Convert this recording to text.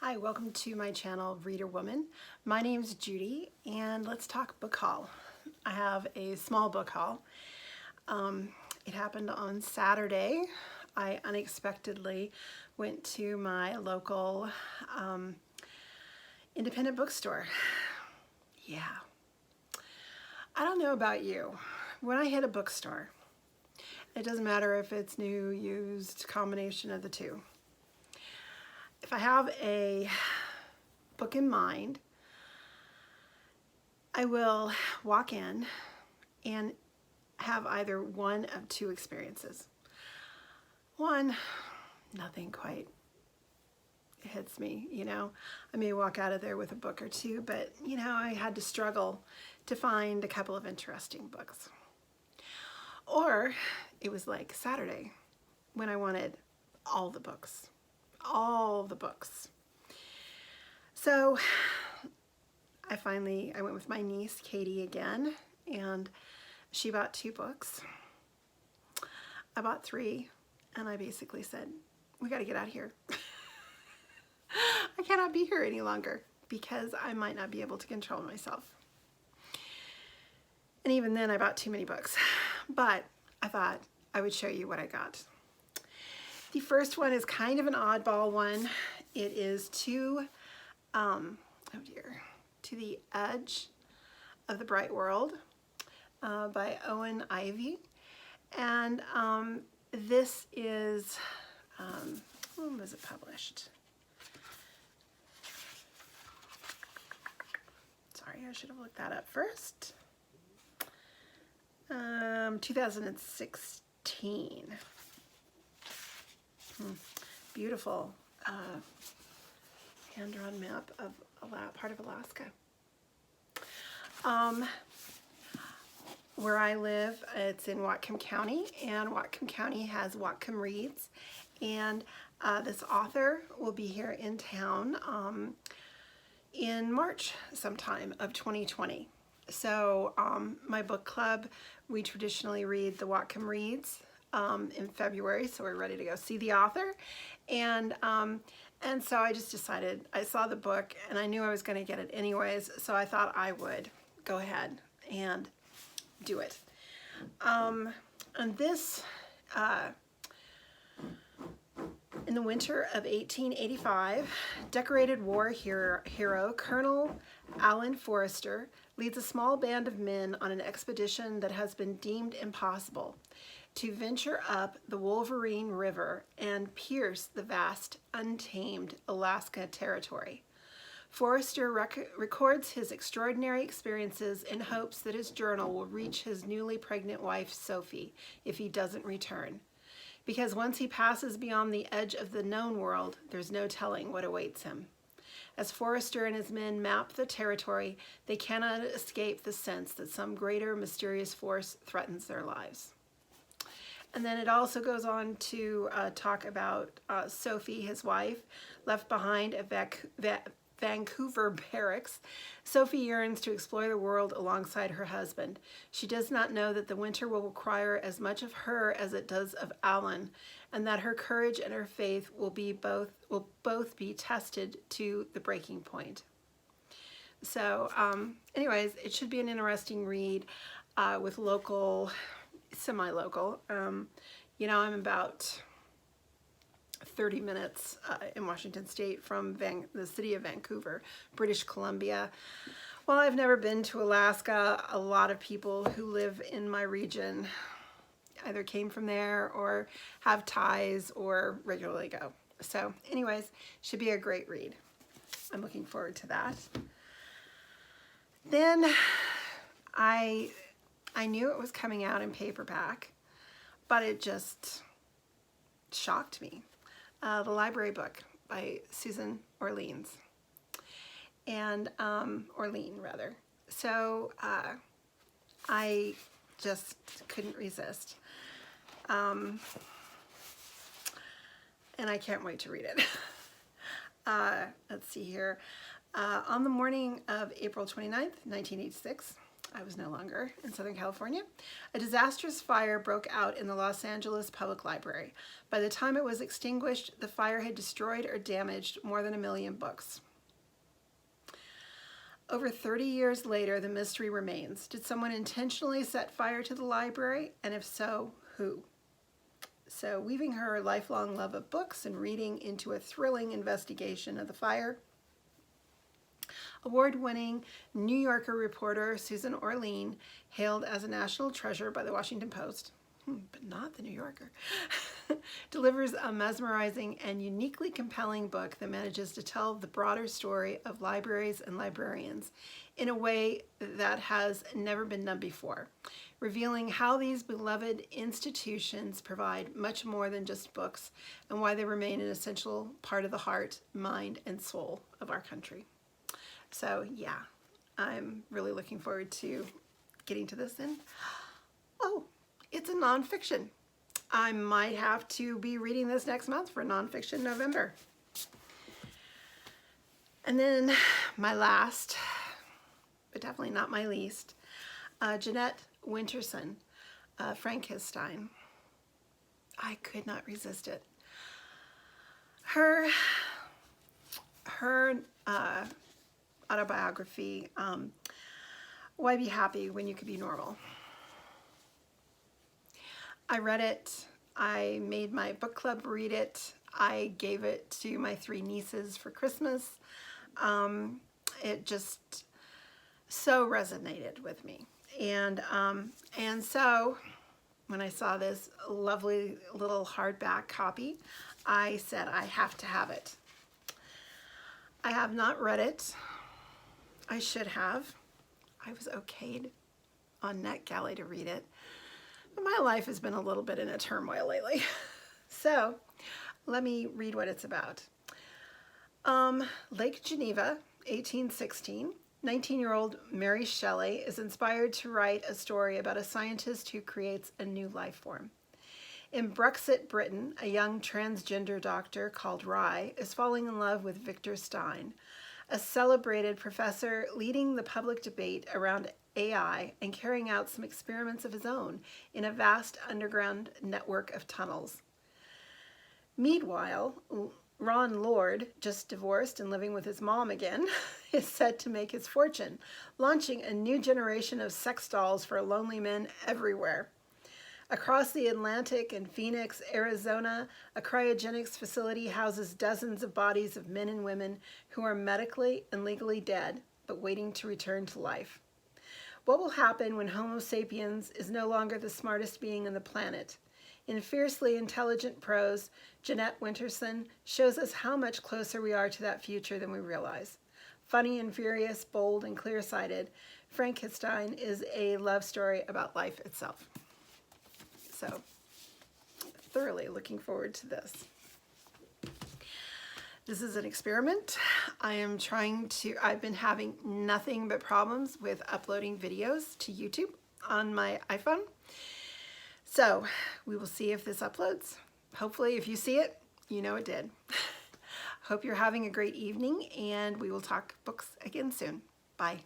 Hi, welcome to my channel, Reader Woman. My name's Judy, and let's talk book haul. I have a small book haul. It happened on Saturday. I unexpectedly went to my local independent bookstore. Yeah. I don't know about you. When I hit a bookstore, it doesn't matter if it's new, used, combination of the two. If I have a book in mind, I will walk in and have either one of two experiences. One, nothing quite hits me, I may walk out of there with a book or two, but I had to struggle to find a couple of interesting books. Or it was like Saturday when I wanted all the books. So I went with my niece Katie again, and she bought 2 books. I bought 3, and I basically said, we got to get out of here. I cannot be here any longer because I might not be able to control myself. And even then I bought too many books, but I thought I would show you what I got. The first one is kind of an oddball one. It is To the Edge of the Bright World by Owen Ivy. And this is, when was it published? Sorry, I should have looked that up first. 2016. Beautiful hand-drawn map of part of Alaska. Where I live, it's in Whatcom County, and Whatcom County has Whatcom Reads, and this author will be here in town in March sometime of 2020. So my book club, we traditionally read the Whatcom Reads in February, so we're ready to go see the author. And so I just decided, I saw the book and I knew I was going to get it anyways, so I thought I would go ahead and do it. And this, in the winter of 1885, decorated war hero Colonel Alan Forrester leads a small band of men on an expedition that has been deemed impossible to venture up the Wolverine River and pierce the vast, untamed Alaska territory. Forrester records his extraordinary experiences in hopes that his journal will reach his newly pregnant wife, Sophie, if he doesn't return. Because once he passes beyond the edge of the known world, there's no telling what awaits him. As Forrester and his men map the territory, they cannot escape the sense that some greater mysterious force threatens their lives. And then it also goes on to talk about Sophie, his wife, left behind at Vancouver barracks. Sophie yearns to explore the world alongside her husband. She does not know that the winter will require as much of her as it does of Alan, and that her courage and her faith will both be tested to the breaking point. So anyways, it should be an interesting read with semi-local. I'm about 30 minutes in Washington State from the city of Vancouver, British Columbia. While I've never been to Alaska, a lot of people who live in my region either came from there or have ties or regularly go. So anyways, should be a great read. I'm looking forward to that. Then I knew it was coming out in paperback, but it just shocked me. The Library Book by Susan Orleans, and Orlean rather. So I just couldn't resist, and I can't wait to read it. Let's see here. On the morning of April 29th, 1986, I was no longer in Southern California. A disastrous fire broke out in the Los Angeles Public Library. By the time it was extinguished, the fire had destroyed or damaged more than 1 million books. Over 30 years later, the mystery remains. Did someone intentionally set fire to the library? And if so, who? So, weaving her lifelong love of books and reading into a thrilling investigation of the fire, award-winning New Yorker reporter Susan Orlean, hailed as a national treasure by the Washington Post, but not the New Yorker, delivers a mesmerizing and uniquely compelling book that manages to tell the broader story of libraries and librarians in a way that has never been done before, revealing how these beloved institutions provide much more than just books and why they remain an essential part of the heart, mind, and soul of our country. So yeah, I'm really looking forward to getting to this. And oh, it's a nonfiction. I might have to be reading this next month for Nonfiction November. And then my last, but definitely not my least, Jeanette Winterson, Frankenstein. I could not resist it. Her autobiography, Why Be Happy When You Could Be Normal. I read it. I made my book club read it. I gave it to my 3 nieces for Christmas. It just so resonated with me. And so when I saw this lovely little hardback copy, I said I have to have it. I have not read it. I should have. I was okayed on NetGalley to read it. But my life has been a little bit in a turmoil lately. So let me read what it's about. Lake Geneva, 1816. 19-year-old Mary Shelley is inspired to write a story about a scientist who creates a new life form. In Brexit, Britain, a young transgender doctor called Rye is falling in love with Victor Stein, a celebrated professor leading the public debate around AI and carrying out some experiments of his own in a vast underground network of tunnels. Meanwhile, Ron Lord, just divorced and living with his mom again, is set to make his fortune, launching a new generation of sex dolls for lonely men everywhere. Across the Atlantic in Phoenix, Arizona, a cryogenics facility houses dozens of bodies of men and women who are medically and legally dead, but waiting to return to life. What will happen when Homo sapiens is no longer the smartest being on the planet? In fiercely intelligent prose, Jeanette Winterson shows us how much closer we are to that future than we realize. Funny and furious, bold and clear-sighted, Frankenstein is a love story about life itself. So, thoroughly looking forward to this. This is an experiment. I've been having nothing but problems with uploading videos to YouTube on my iPhone. So, we will see if this uploads. Hopefully, if you see it, you know it did. Hope you're having a great evening, and we will talk books again soon. Bye.